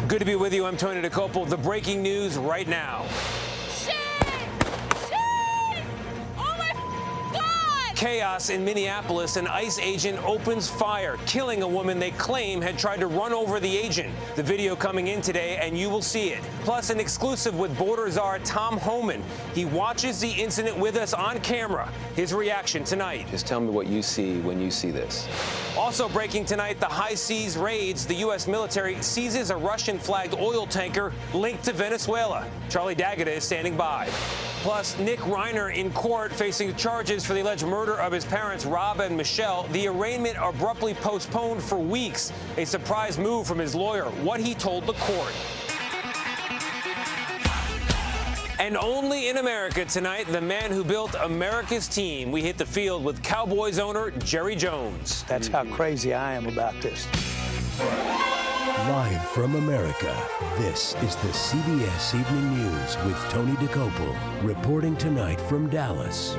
Good to be with you. I'm Tony DeCopel. The breaking news right now. Chaos in Minneapolis. An ICE agent opens fire, killing a woman they claim had tried to run over the agent. The video coming in today, and you will see it. Plus, an exclusive with border czar Tom Homan. He watches the incident with us on camera. His reaction tonight. Just tell me what you see when you see this. Also breaking tonight, the high seas raids. The U.S. military seizes a Russian-flagged oil tanker linked to Venezuela. Charlie D'Agata is standing by. Plus, Nick Reiner in court facing charges for the alleged murder of his parents, Rob and Michelle. The arraignment abruptly postponed for weeks. A surprise move from his lawyer. What he told the court. And only in America tonight, the man who built America's team. We hit the field with Cowboys owner Jerry Jones. That's how crazy I am about this. Live from America, this is the CBS Evening News with Tony DeCopel, reporting tonight from Dallas.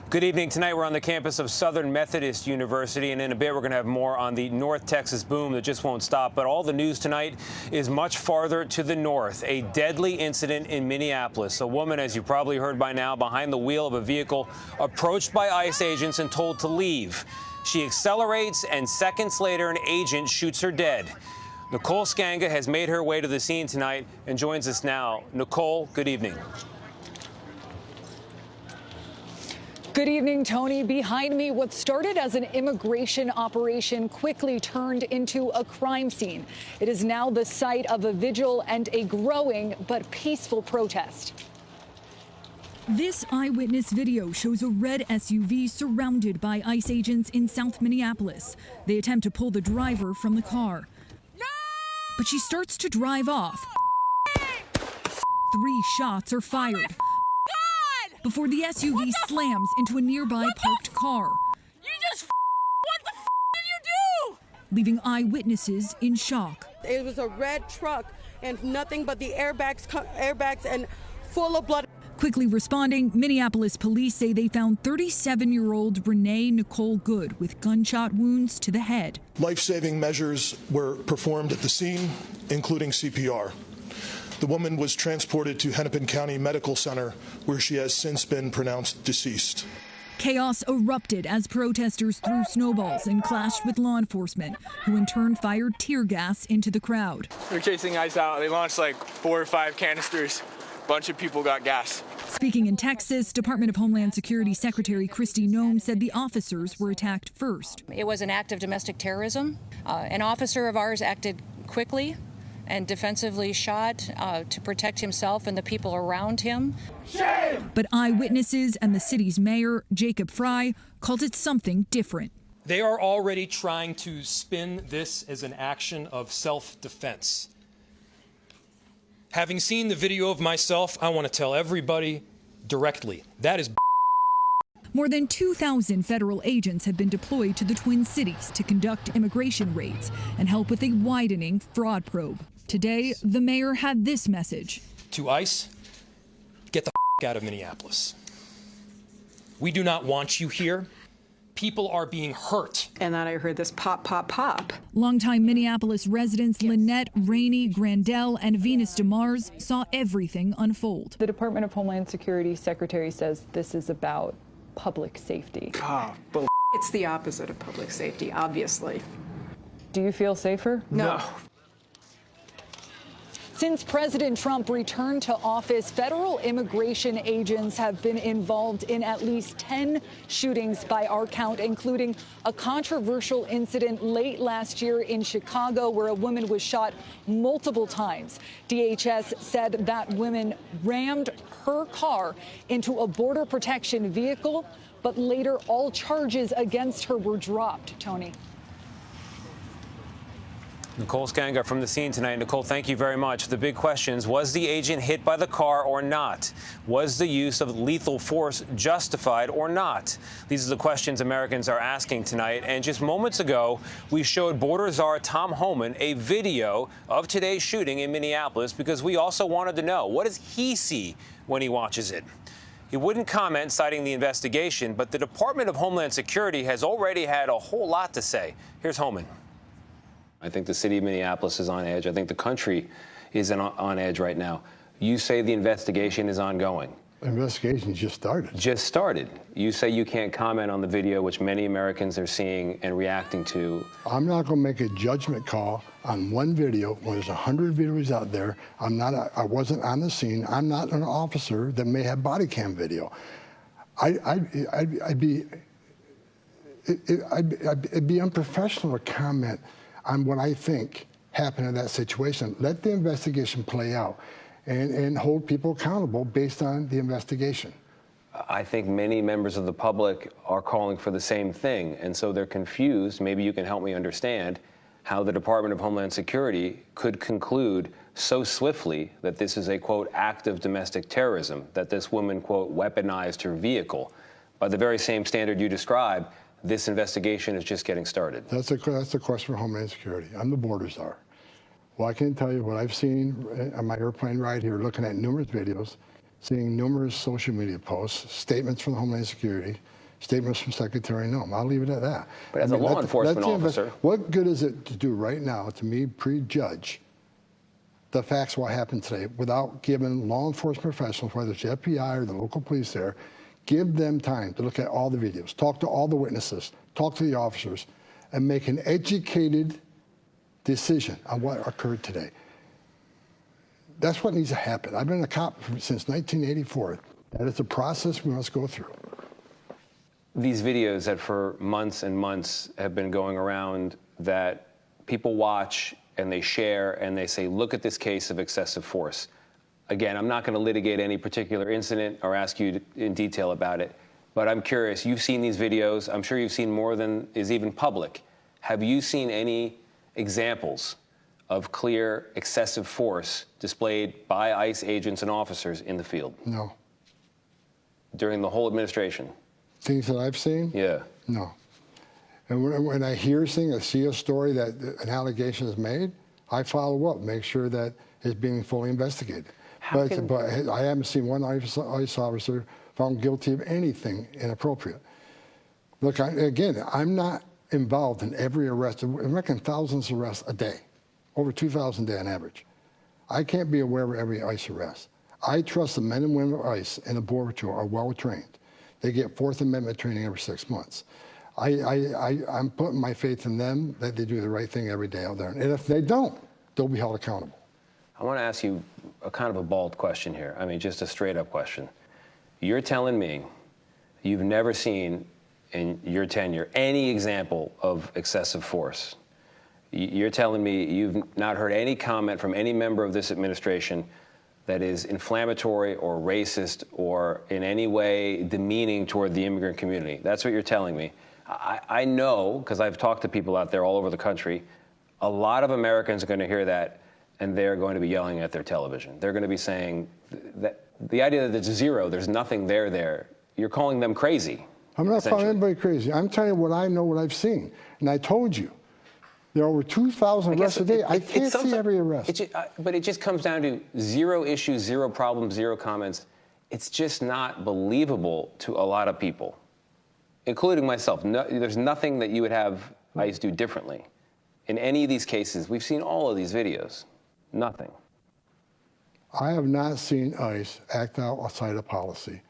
Good evening. Tonight we're on the campus of Southern Methodist University, and in a bit we're going to have more on the North Texas boom that just won't stop. But all the news tonight is much farther to the north. A deadly incident in Minneapolis. A woman, as you probably heard by now, behind the wheel of a vehicle, approached by ICE agents and told to leave. She accelerates, and seconds later, an agent shoots her dead. Nicole Skanga has made her way to the scene tonight and joins us now. Nicole, good evening. Good evening, Tony. Behind me, what started as an immigration operation quickly turned into a crime scene. It is now the site of a vigil and a growing but peaceful protest. This eyewitness video shows a red SUV surrounded by ICE agents in South Minneapolis. They attempt to pull the driver from the car. No! But she starts to drive off. 3 shots are fired. Before the SUV slams into a nearby parked car. You just what the did you do? Leaving eyewitnesses in shock. It was a red truck and nothing but the airbags and full of blood. Quickly responding, Minneapolis police say they found 37-year-old Renee Nicole Good with gunshot wounds to the head. Life-saving measures were performed at the scene, including CPR. The woman was transported to Hennepin County Medical Center, where she has since been pronounced deceased. Chaos erupted as protesters threw snowballs and clashed with law enforcement, who in turn fired tear gas into the crowd. They're chasing ICE out. They launched like 4 or 5 canisters. A bunch of people got gas. Speaking in Texas, Department of Homeland Security Secretary Kristi Noem said the officers were attacked first. It was an act of domestic terrorism. An officer of ours acted quickly and defensively shot to protect himself and the people around him. Shame! But eyewitnesses and the city's mayor, Jacob Fry, called it something different. They are already trying to spin this as an action of self-defense. Having seen the video of myself, I want to tell everybody directly, that is More than 2,000 federal agents have been deployed to the Twin Cities to conduct immigration raids and help with a widening fraud probe. Today, the mayor had this message. To ICE, get the out of Minneapolis. We do not want you here. People are being hurt. And then I heard this pop, pop, pop. Longtime Minneapolis residents Lynette, Rainey, Grandel, and Venus DeMars saw everything unfold. The Department of Homeland Security Secretary says this is about public safety. It's the opposite of public safety, obviously. Do you feel safer? No. Since President Trump returned to office, federal immigration agents have been involved in at least 10 shootings by our count, including a controversial incident late last year in Chicago where a woman was shot multiple times. DHS said that woman rammed her car into a border protection vehicle, but later all charges against her were dropped. Tony. Nicole Skanga from the scene tonight. Nicole, thank you very much. The big questions: was the agent hit by the car or not? Was the use of lethal force justified or not? These are the questions Americans are asking tonight. And just moments ago, we showed border czar Tom Homan a video of today's shooting in Minneapolis because we also wanted to know, what does he see when he watches it? He wouldn't comment, citing the investigation, but the Department of Homeland Security has already had a whole lot to say. Here's Homan. I think the city of Minneapolis is on edge. I think the country is on edge right now. You say the investigation is ongoing. Investigation just started. Just started. You say you can't comment on the video, which many Americans are seeing and reacting to. I'm not going to make a judgment call on one video when there's 100 videos out there. I wasn't on the scene. I'm not an officer that may have body cam video. It'd be unprofessional to comment on what I think happened in that situation. Let the investigation play out and hold people accountable based on the investigation. I think many members of the public are calling for the same thing, and so they're confused. Maybe you can help me understand how the Department of Homeland Security could conclude so swiftly that this is a, quote, act of domestic terrorism, that this woman, quote, weaponized her vehicle. By the very same standard you describe, this investigation is just getting started. That's a question for Homeland Security. I'm the border czar. Well, I can tell you what I've seen on my airplane ride here, looking at numerous videos, seeing numerous social media posts, statements from Homeland Security, statements from Secretary Noem. I'll leave it at that. But as a law enforcement officer, what good is it to do right now to me prejudge the facts of what happened today without giving law enforcement professionals, whether it's the FBI or the local police there, give them time to look at all the videos, talk to all the witnesses, talk to the officers, and make an educated decision on what occurred today. That's what needs to happen. I've been a cop since 1984. That is a process we must go through. These videos that for months and months have been going around that people watch and they share and they say, look at this case of excessive force. Again, I'm not going to litigate any particular incident or ask you in detail about it, but I'm curious. You've seen these videos. I'm sure you've seen more than is even public. Have you seen any examples of clear excessive force displayed by ICE agents and officers in the field? No. During the whole administration? Things that I've seen? Yeah. No. And when I hear things, I see a story that an allegation is made, I follow up, make sure that it's being fully investigated. But I haven't seen one ICE officer found guilty of anything inappropriate. Look, again, I'm not involved in every arrest. I'm making thousands of arrests a day, over 2,000 a day on average. I can't be aware of every ICE arrest. I trust the men and women of ICE and the Border Patrol are well trained. They get Fourth Amendment training every 6 months. I'm putting my faith in them that they do the right thing every day out there. And if they don't, they'll be held accountable. I want to ask you a kind of a bald question here. I mean, just a straight up question. You're telling me you've never seen in your tenure any example of excessive force. You're telling me you've not heard any comment from any member of this administration that is inflammatory or racist or in any way demeaning toward the immigrant community. That's what you're telling me. I know, because I've talked to people out there all over the country, a lot of Americans are going to hear that and they're going to be yelling at their television. They're going to be saying that the idea that it's zero, there's nothing there, you're calling them crazy. I'm not calling anybody crazy. I'm telling you what I know, what I've seen. And I told you, there are over 2,000 arrests a day. I can't see every arrest. But it just comes down to zero issues, zero problems, zero comments. It's just not believable to a lot of people, including myself. No, there's nothing that you would have ICE do differently. In any of these cases, we've seen all of these videos. Nothing. I have not seen ICE act outside of policy.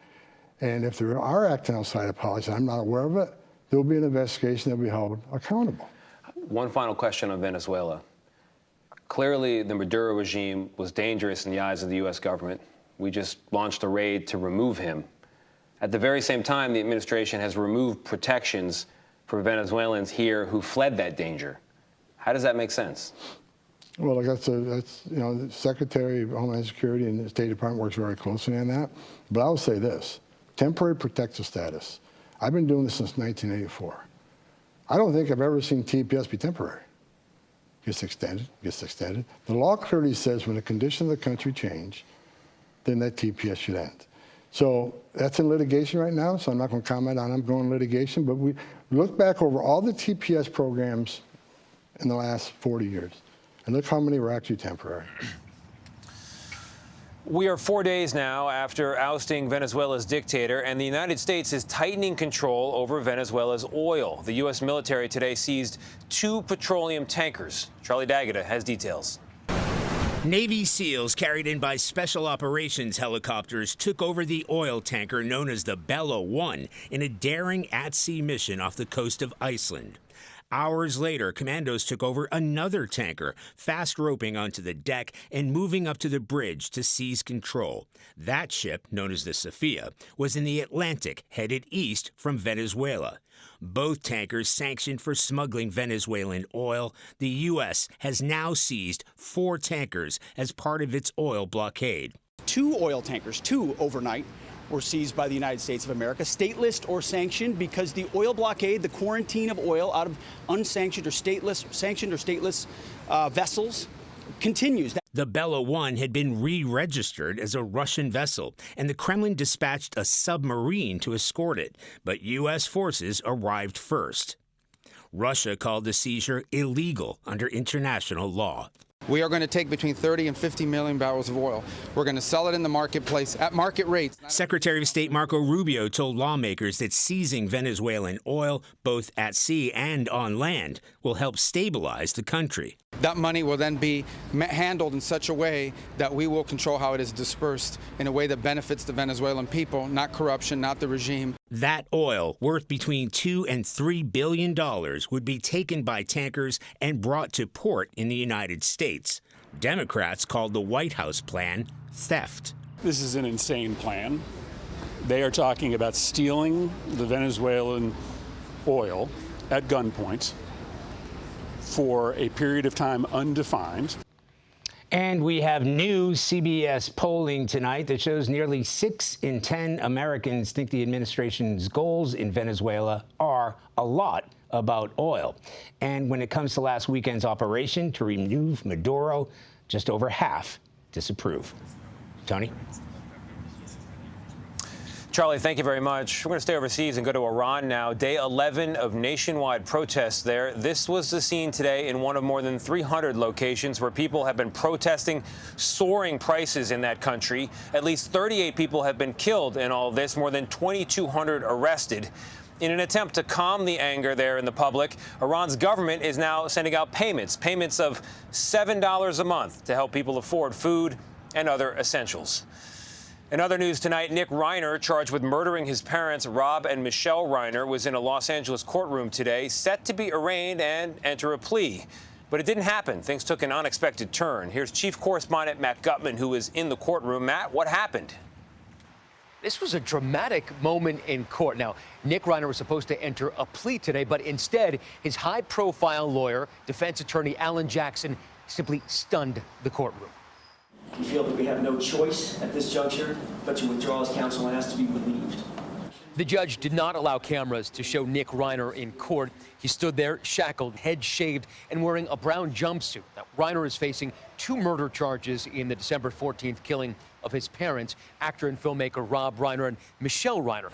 And if there are acting outside of policy, I'm not aware of it, there will be an investigation that will be held accountable. One final question on Venezuela. Clearly, the Maduro regime was dangerous in the eyes of the U.S. government. We just launched a raid to remove him. At the very same time, the administration has removed protections for Venezuelans here who fled that danger. How does that make sense? Well, like that's the Secretary of Homeland Security and the State Department works very closely on that. But I'll say this, temporary protective status. I've been doing this since 1984. I don't think I've ever seen TPS be temporary. Gets extended. The law clearly says when the conditions of the country change, then that TPS should end. So that's in litigation right now, so I'm not going to comment on ongoing litigation, but we look back over all the TPS programs in the last 40 years, and look how many were actually temporary. We are 4 days now after ousting Venezuela's dictator, and the United States is tightening control over Venezuela's oil. The U.S. military today seized 2 petroleum tankers. Charlie D'Agata has details. Navy SEALs carried in by Special Operations helicopters took over the oil tanker known as the Bella 1 in a daring at-sea mission off the coast of Iceland. Hours later, commandos took over another tanker, fast roping onto the deck and moving up to the bridge to seize control. That ship, known as the Sophia, was in the Atlantic, headed east from Venezuela. Both tankers sanctioned for smuggling Venezuelan oil. The U.S. has now seized 4 tankers as part of its oil blockade. 2 oil tankers, 2 overnight, were seized by the United States of America, stateless or sanctioned, because the oil blockade, the quarantine of oil out of unsanctioned or stateless vessels continues. The Bella 1 had been re-registered as a Russian vessel, and the Kremlin dispatched a submarine to escort it, but U.S. forces arrived first. Russia called the seizure illegal under international law. We are going to take between 30 and 50 million barrels of oil. We're going to sell it in the marketplace at market rates. Secretary of State Marco Rubio told lawmakers that seizing Venezuelan oil, both at sea and on land, will help stabilize the country. That money will then be handled in such a way that we will control how it is dispersed in a way that benefits the Venezuelan people, not corruption, not the regime. That oil, worth between $2 and $3 billion, would be taken by tankers and brought to port in the United States. Democrats called the White House plan theft. This is an insane plan. They are talking about stealing the Venezuelan oil at gunpoint for a period of time undefined. And we have new CBS polling tonight that shows nearly 6 in 10 Americans think the administration's goals in Venezuela are a lot about oil. And when it comes to last weekend's operation to remove Maduro, just over half disapprove. Tony? Charlie, thank you very much. We're going to stay overseas and go to Iran now. Day 11 of nationwide protests there. This was the scene today in one of more than 300 locations where people have been protesting soaring prices in that country. At least 38 people have been killed in all of this, more than 2,200 arrested. In an attempt to calm the anger there in the public, Iran's government is now sending out payments of $7 a month to help people afford food and other essentials. In other news tonight, Nick Reiner, charged with murdering his parents, Rob and Michelle Reiner, was in a Los Angeles courtroom today, set to be arraigned and enter a plea. But it didn't happen. Things took an unexpected turn. Here's Chief Correspondent Matt Gutman, who was in the courtroom. Matt, what happened? This was a dramatic moment in court. Now, Nick Reiner was supposed to enter a plea today, but instead, his high-profile lawyer, defense attorney Alan Jackson, simply stunned the courtroom. We feel that we have no choice at this juncture but to withdraw as counsel and ask to be relieved. The judge did not allow cameras to show Nick Reiner in court. He stood there shackled, head shaved, and wearing a brown jumpsuit. Now, Reiner is facing 2 murder charges in the December 14th killing of his parents, actor and filmmaker Rob Reiner and Michelle Reiner.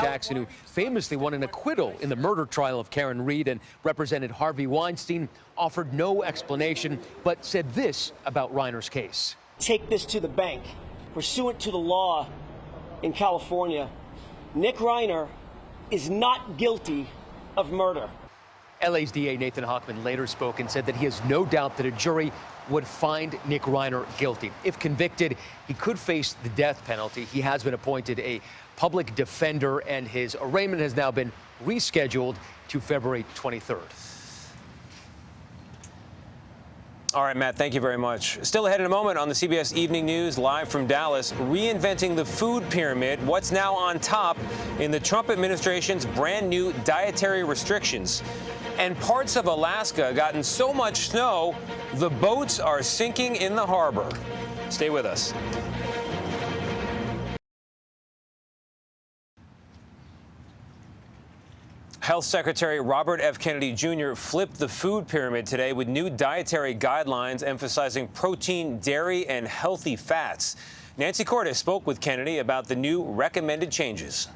Jackson, who famously won an acquittal in the murder trial of Karen Reed and represented Harvey Weinstein, offered no explanation, but said this about Reiner's case. Take this to the bank. Pursuant to the law in California, Nick Reiner is not guilty of murder. LA's DA Nathan Hochman later spoke and said that he has no doubt that a jury would find Nick Reiner guilty. If convicted, he could face the death penalty. He has been appointed a public defender, and his arraignment has now been rescheduled to February 23rd. All right, Matt, thank you very much. Still ahead in a moment on the CBS Evening News, live from Dallas, reinventing the food pyramid. What's now on top in the Trump administration's brand new dietary restrictions? And parts of Alaska gotten so much snow, the boats are sinking in the harbor. Stay with us. Health Secretary Robert F. Kennedy Jr. flipped the food pyramid today with new dietary guidelines emphasizing protein, dairy, and healthy fats. Nancy Cordes spoke with Kennedy about the new recommended changes.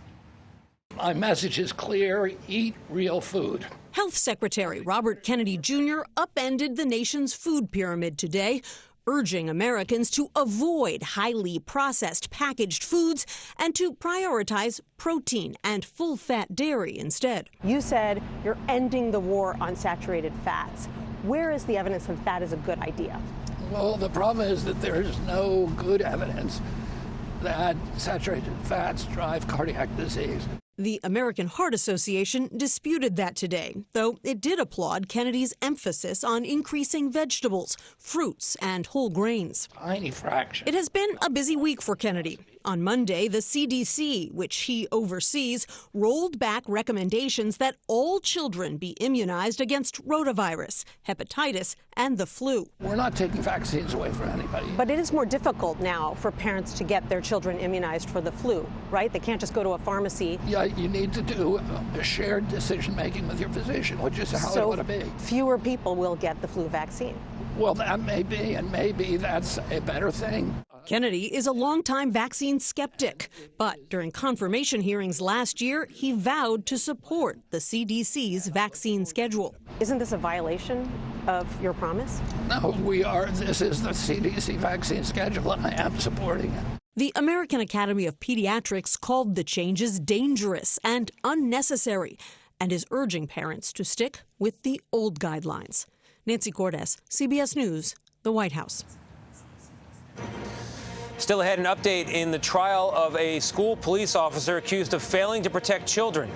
My message is clear: eat real food. Health Secretary Robert Kennedy Jr. upended the nation's food pyramid today, urging Americans to avoid highly processed packaged foods and to prioritize protein and full-fat dairy instead. You said you're ending the war on saturated fats. Where is the evidence that that is a good idea? Well, the problem is that there is no good evidence that saturated fats drive cardiac disease. The American Heart Association disputed that today, though it did applaud Kennedy's emphasis on increasing vegetables, fruits, and whole grains. Tiny fraction. It has been a busy week for Kennedy. On Monday, the CDC, which he oversees, rolled back recommendations that all children be immunized against rotavirus, hepatitis, and the flu. We're not taking vaccines away from anybody. But it is more difficult now for parents to get their children immunized for the flu, right? They can't just go to a pharmacy. Yeah, you need to do a shared decision-making with your physician, which is how it ought to be. Fewer people will get the flu vaccine. Well, that may be, and maybe that's a better thing. Kennedy is a longtime vaccine skeptic, but during confirmation hearings last year, he vowed to support the CDC's vaccine schedule. Isn't this a violation of your promise? No, this is the CDC vaccine schedule, and I am supporting it. The American Academy of Pediatrics called the changes dangerous and unnecessary and is urging parents to stick with the old guidelines. Nancy Cordes, CBS News, the White House. Still ahead, an update in the trial of a school police officer accused of failing to protect children.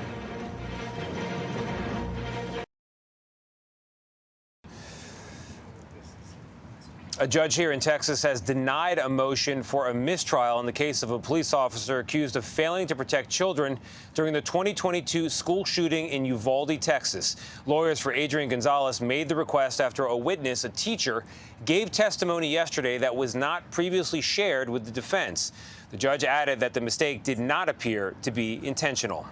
A judge here in Texas has denied a motion for a mistrial in the case of a police officer accused of failing to protect children during the 2022 school shooting in Uvalde, Texas. Lawyers for Adrian Gonzalez made the request after a witness, a teacher, gave testimony yesterday that was not previously shared with the defense. The judge added that the mistake did not appear to be intentional.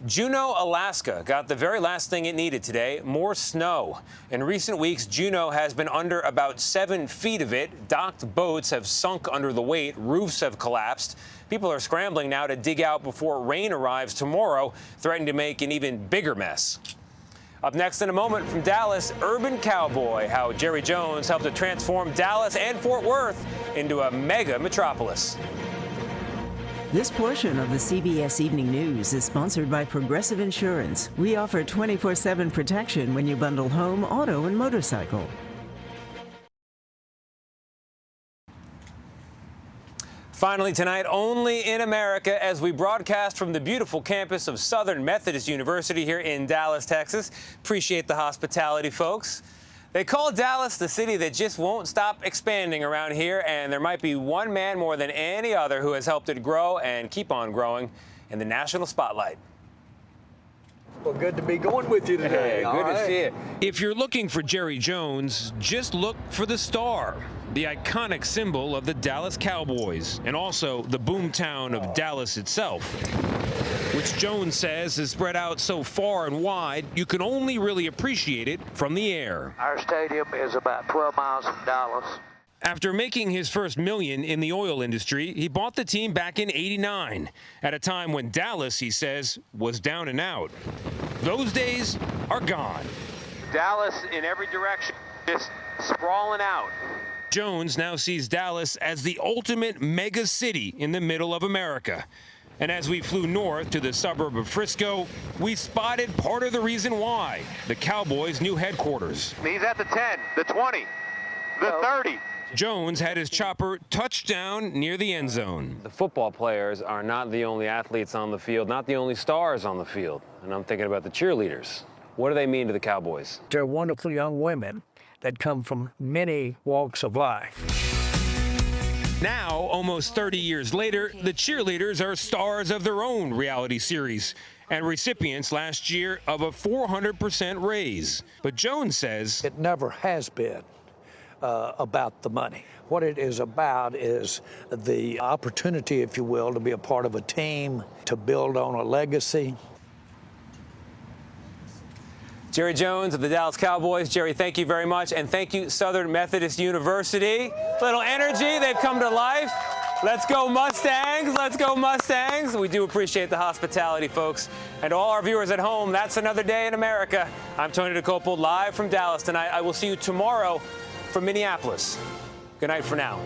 Juneau, Alaska got the very last thing it needed today, more snow. In recent weeks, Juneau has been under about 7 feet of it. Docked boats have sunk under the weight. Roofs have collapsed. People are scrambling now to dig out before rain arrives tomorrow, threatening to make an even bigger mess. Up next in a moment from Dallas, Urban Cowboy, how Jerry Jones helped to transform Dallas and Fort Worth into a mega metropolis. This portion of the CBS Evening News is sponsored by Progressive Insurance. We offer 24/7 protection when you bundle home, auto, and motorcycle. Finally tonight, only in America, as we broadcast from the beautiful campus of Southern Methodist University here in Dallas, Texas. Appreciate the hospitality, folks. They call Dallas the city that just won't stop expanding around here, and there might be one man more than any other who has helped it grow and keep on growing in the national spotlight. Well, good to be going with you today. Hey, good to see you. If you're looking for Jerry Jones, just look for the star, the iconic symbol of the Dallas Cowboys, and also the boomtown of Dallas itself, which Jones says is spread out so far and wide, you can only really appreciate it from the air. Our stadium is about 12 miles from Dallas. After making his first million in the oil industry, he bought the team back in '89, at a time when Dallas, he says, was down and out. Those days are gone. Dallas in every direction, just sprawling out. Jones now sees Dallas as the ultimate mega city in the middle of America. And as we flew north to the suburb of Frisco, we spotted part of the reason why, the Cowboys' new headquarters. He's at the 10, the 20, the 30. Jones had his chopper touchdown near the end zone. The football players are not the only athletes on the field, not the only stars on the field. And I'm thinking about the cheerleaders. What do they mean to the Cowboys? They're wonderful young women that come from many walks of life. Now, almost 30 years later, the cheerleaders are stars of their own reality series and recipients last year of a 400% raise. But Jones says it never has been about the money. What it is about is the opportunity, if you will, to be a part of a team, to build on a legacy. Jerry Jones of the Dallas Cowboys. Jerry, thank you very much. And thank you, Southern Methodist University. Little energy, they've come to life. Let's go Mustangs, let's go Mustangs. We do appreciate the hospitality, folks. And to all our viewers at home, that's another day in America. I'm Tony DeCoppel, live from Dallas tonight. I will see you tomorrow from Minneapolis. Good night for now.